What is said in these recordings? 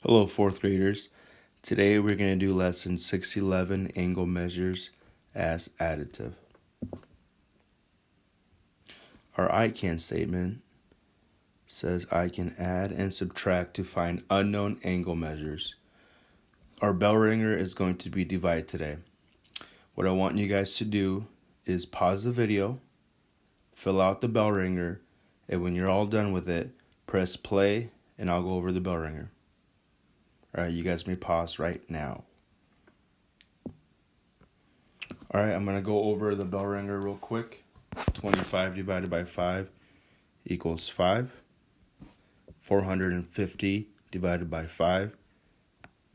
Hello, fourth graders. Today we're going to do lesson 611, angle measures as additive. Our I can statement says I can add and subtract to find unknown angle measures. Our bell ringer is going to be divided today. What I want you guys to do is pause the video, fill out the bell ringer, and when you're all done with it, press play and I'll go over the bell ringer. Alright, you guys may pause right now. Alright, I'm going to go over the bell ringer real quick. 25 divided by 5 equals 5. 450 divided by 5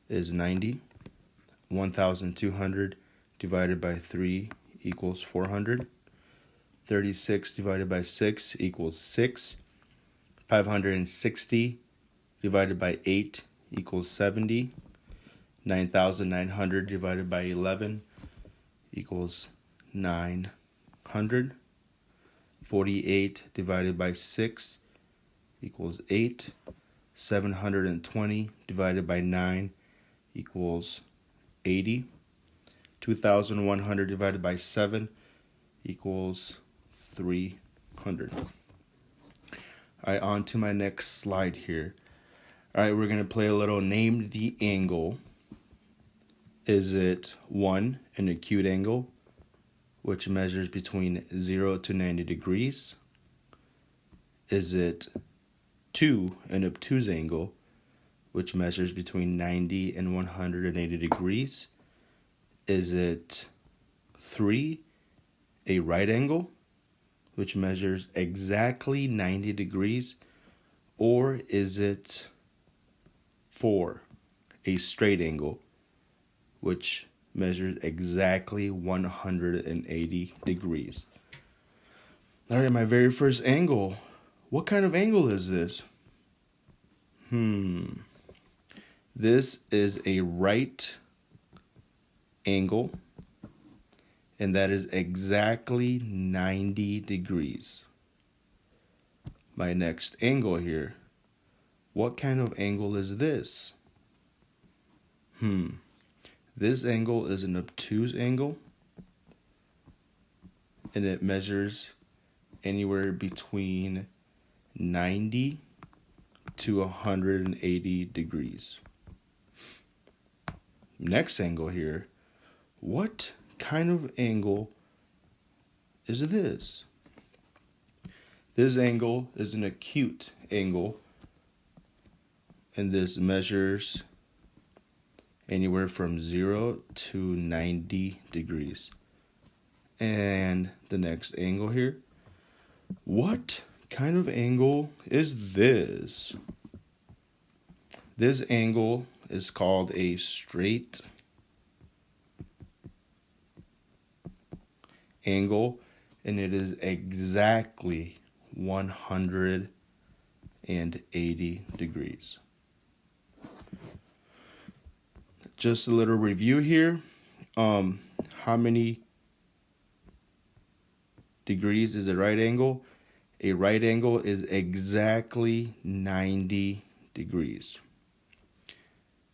is 90. 1,200 divided by 3 equals 400. 36 divided by 6 equals 6. 560 divided by 8 equals 70. 9,900 divided by 11 equals 900. 48 divided by 6 equals 8. 720 divided by 9 equals 80. 2,100 divided by 7 equals 300. All right, on to my next slide here. All right, we're going to play a little name the angle. Is it 1, an acute angle, which measures between 0 to 90 degrees? Is it 2, an obtuse angle, which measures between 90 and 180 degrees? Is it 3, a right angle, which measures exactly 90 degrees? Or is it 4, a straight angle, which measures exactly 180 degrees? All right, my very first angle. What kind of angle is this? This is a right angle, and that is exactly 90 degrees. My next angle here. What kind of angle is this? This angle is an obtuse angle, and it measures anywhere between 90 to 180 degrees. Next angle here. What kind of angle is this? This angle is an acute angle, and this measures anywhere from 0 to 90 degrees. And the next angle here. What kind of angle is this? This angle is called a straight angle, and it is exactly 180 degrees. Just a little review here. How many degrees is a right angle? A right angle is exactly 90 degrees.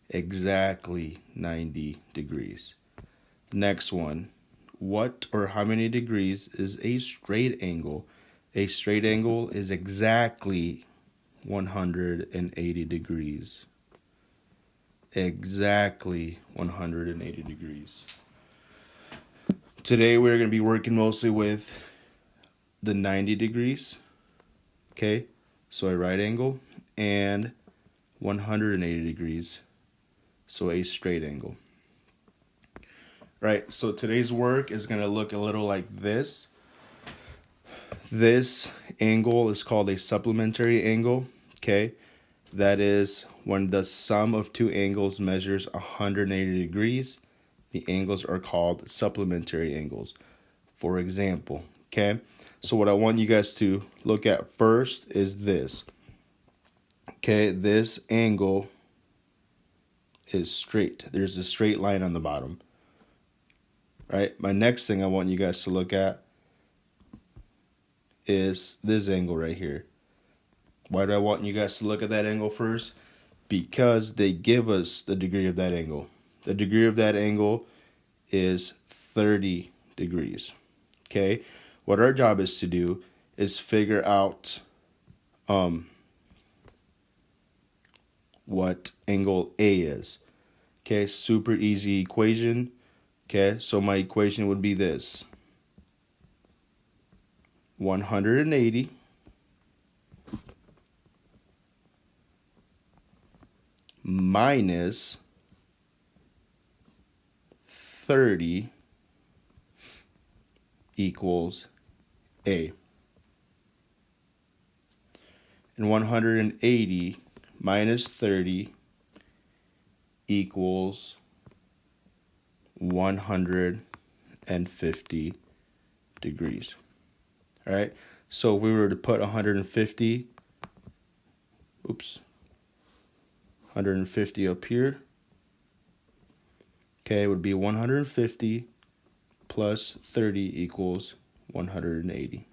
Exactly 90 degrees. Next one. What or how many degrees is a straight angle? A straight angle is exactly 180 degrees. Exactly 180 degrees. Today we're going to be working mostly with the 90 degrees. Okay, so a right angle, and 180 degrees, so a straight angle. Right, so today's work is going to look a little like this. This angle is called a supplementary angle. Okay, that is when the sum of two angles measures 180 degrees. The angles are called supplementary angles. For example, okay, so what I want you guys to look at first is this. Okay, this angle is straight. There's a straight line on the bottom. Right, my next thing I want you guys to look at is this angle right here. Why do I want you guys to look at that angle first? because they give us the degree of that angle. The degree of that angle is 30 degrees. Okay, what our job is to do is figure out what angle A is. Okay, super easy equation. Okay, so my equation would be this: 180 minus 30 equals A. And 180 minus 30 equals 150 degrees. All right, so if we were to put 150 up here, okay, it would be 150 plus 30 equals 180.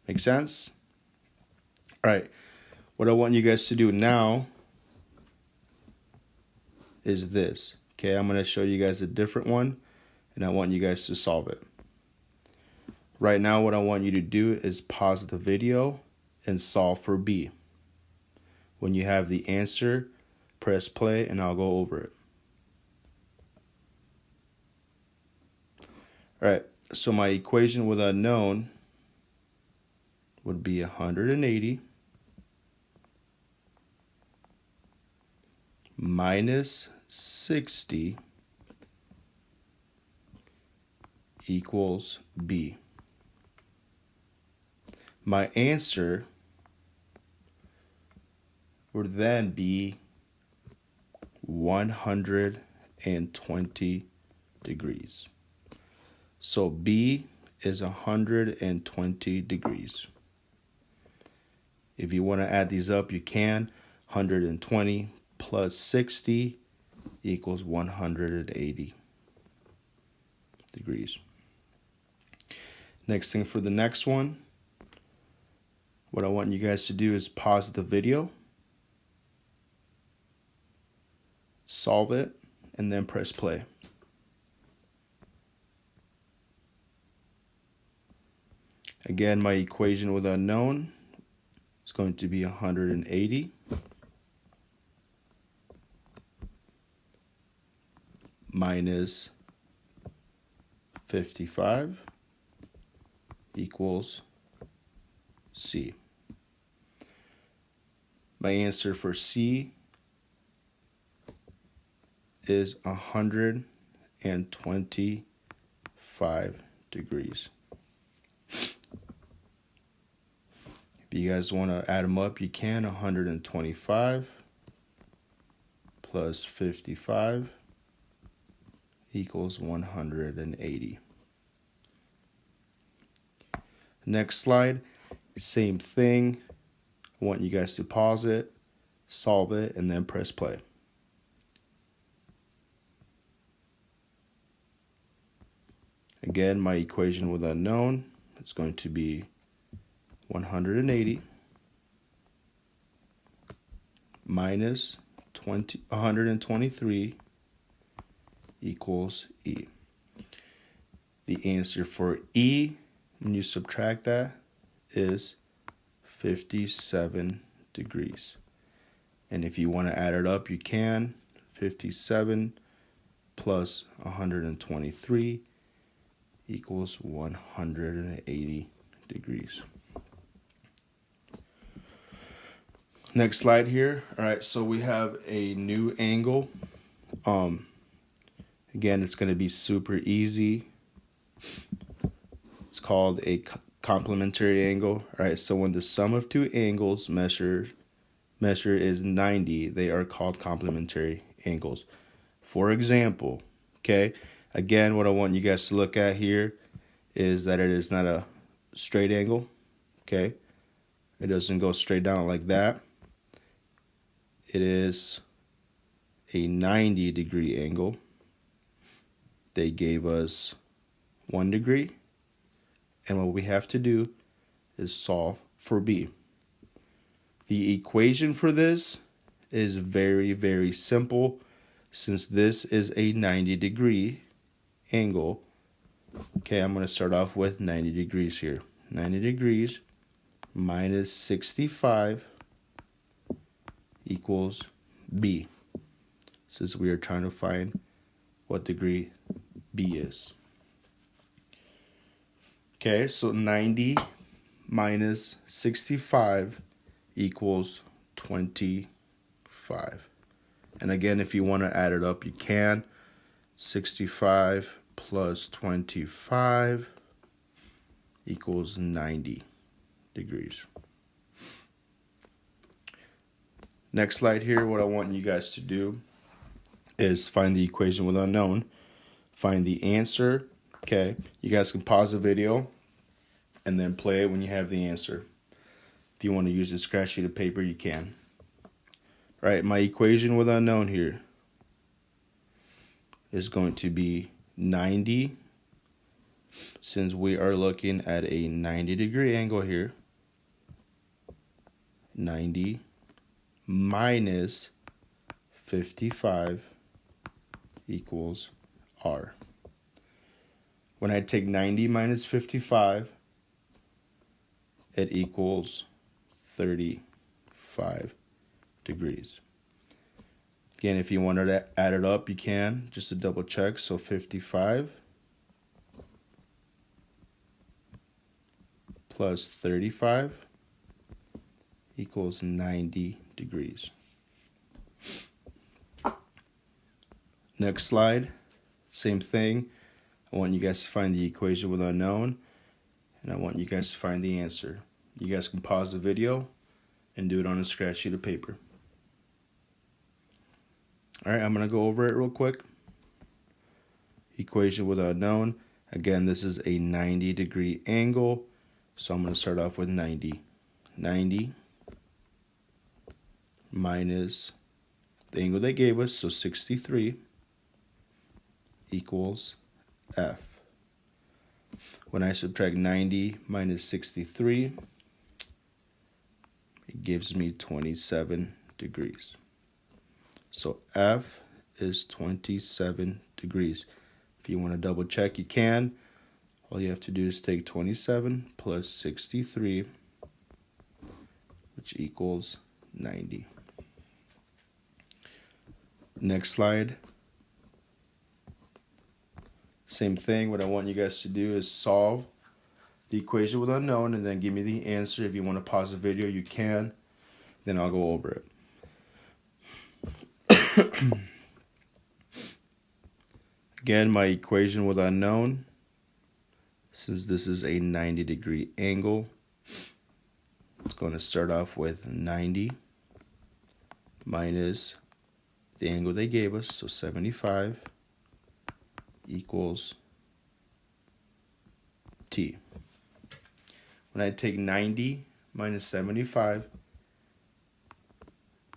Make sense? All right, what I want you guys to do now is this. Okay, I'm going to show you guys a different one, and I want you guys to solve it. Right now, what I want you to do is pause the video and solve for B. When you have the answer, press play, and I'll go over it. All right, so my equation with unknown would be 180 minus 60 equals B. My answer would then be 120 degrees. So B is 120 degrees. If you want to add these up, you can. 120 plus 60 equals 180 degrees. Next thing for the next one, what I want you guys to do is pause the video, solve it, and then press play. Again, my equation with unknown is going to be 180 minus 55 equals C. My answer for C is 125 degrees. If you guys want to add them up, you can. 125 plus 55 equals 180. Next slide, same thing. I want you guys to pause it, solve it, and then press play. Again, my equation with unknown is going to be 180 minus 123 equals E. The answer for E, when you subtract that, is 57 degrees. And if you want to add it up, you can. 57 plus 123 equals 180 degrees. Next slide here. All right, so we have a new angle. Again, it's going to be super easy. It's called a complementary angle. All right, so when the sum of two angles measure is 90, they are called complementary angles. For example, okay, again, what I want you guys to look at here is that it is not a straight angle, okay? It doesn't go straight down like that. It is a 90-degree angle. They gave us 1 degree, and what we have to do is solve for B. The equation for this is very, very simple. Since this is a 90-degree angle, okay, I'm going to start off with 90 degrees here. 90 degrees minus 65 equals B, since we are trying to find what degree B is. Okay, so 90 minus 65 equals 25. And again, if you want to add it up, you can. 65 plus 25 equals 90 degrees. Next slide here, what I want you guys to do is find the equation with unknown, find the answer. Okay, you guys can pause the video and then play it when you have the answer. If you want to use a scratch sheet of paper, you can. All right, my equation with unknown here is going to be 90, since we are looking at a 90-degree angle here. 90 minus 55 equals R. When I take 90 minus 55, it equals 35 degrees. Again, if you wanted to add it up, you can, just to double check. So 55 plus 35 equals 90 degrees. Next slide, same thing. I want you guys to find the equation with unknown, and I want you guys to find the answer. You guys can pause the video and do it on a scratch sheet of paper. All right, I'm going to go over it real quick. Equation with unknown. Again, this is a 90-degree angle, so I'm going to start off with 90. 90 minus the angle they gave us, so 63, equals F. When I subtract 90 minus 63, it gives me 27 degrees. So F is 27 degrees. If you want to double check, you can. All you have to do is take 27 plus 63, which equals 90. Next slide. Same thing. What I want you guys to do is solve the equation with unknown and then give me the answer. If you want to pause the video, you can. Then I'll go over it. Again, my equation with unknown, since this is a 90-degree angle, it's going to start off with 90 minus the angle they gave us, so 75, equals T. When I take 90 minus 75,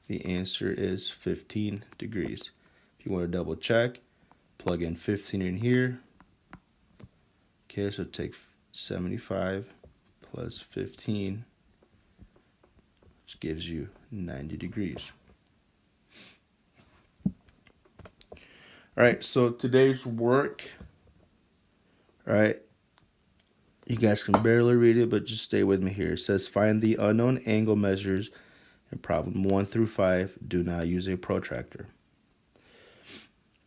the answer is 15 degrees. If you want to double check, plug in 15 in here. Okay, so take 75 plus 15, which gives you 90 degrees. All right, so today's work, all right, you guys can barely read it, but just stay with me here. It says find the unknown angle measures in problem 1 through 5. Do not use a protractor.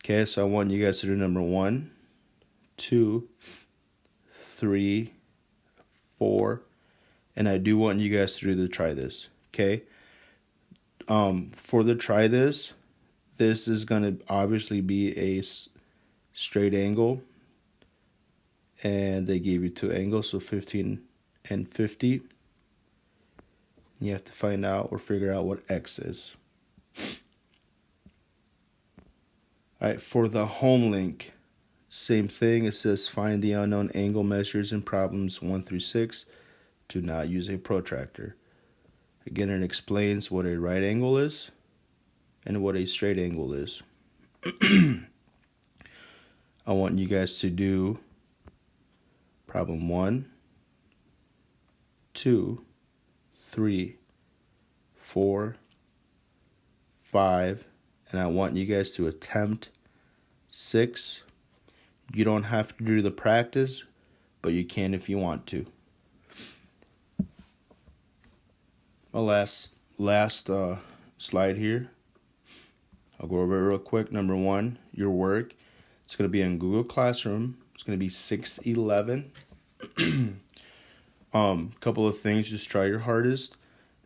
Okay, so I want you guys to do number 1, 2, 3, 4, and I do want you guys to do the try this. Okay, for the try this, this is going to obviously be a straight angle, and they gave you two angles, so 15 and 50. You have to find out or figure out what X is. All right, for the home link, same thing. It says find the unknown angle measures in problems 1 through 6. Do not use a protractor. Again, it explains what a right angle is and what a straight angle is. I want you guys to do problem 1, 2, 3, 4, 5, and I want you guys to attempt 6. You don't have to do the practice, but you can if you want to. My last slide here. I'll go over it real quick. Number 1, your work. It's going to be in Google Classroom. It's going to be 611. Couple of things. Just try your hardest.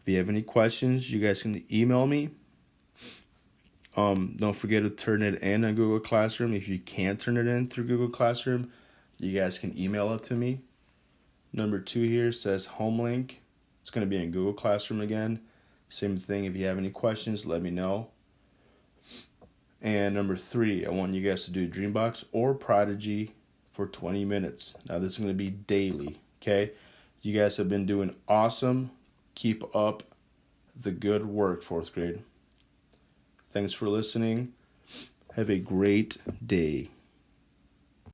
If you have any questions, you guys can email me. Don't forget to turn it in on Google Classroom. If you can't turn it in through Google Classroom, you guys can email it to me. Number 2 here says home link. It's going to be in Google Classroom again. Same thing. If you have any questions, let me know. And number 3, I want you guys to do Dreambox or Prodigy for 20 minutes. Now, this is going to be daily, okay? You guys have been doing awesome. Keep up the good work, 4th grade. Thanks for listening. Have a great day.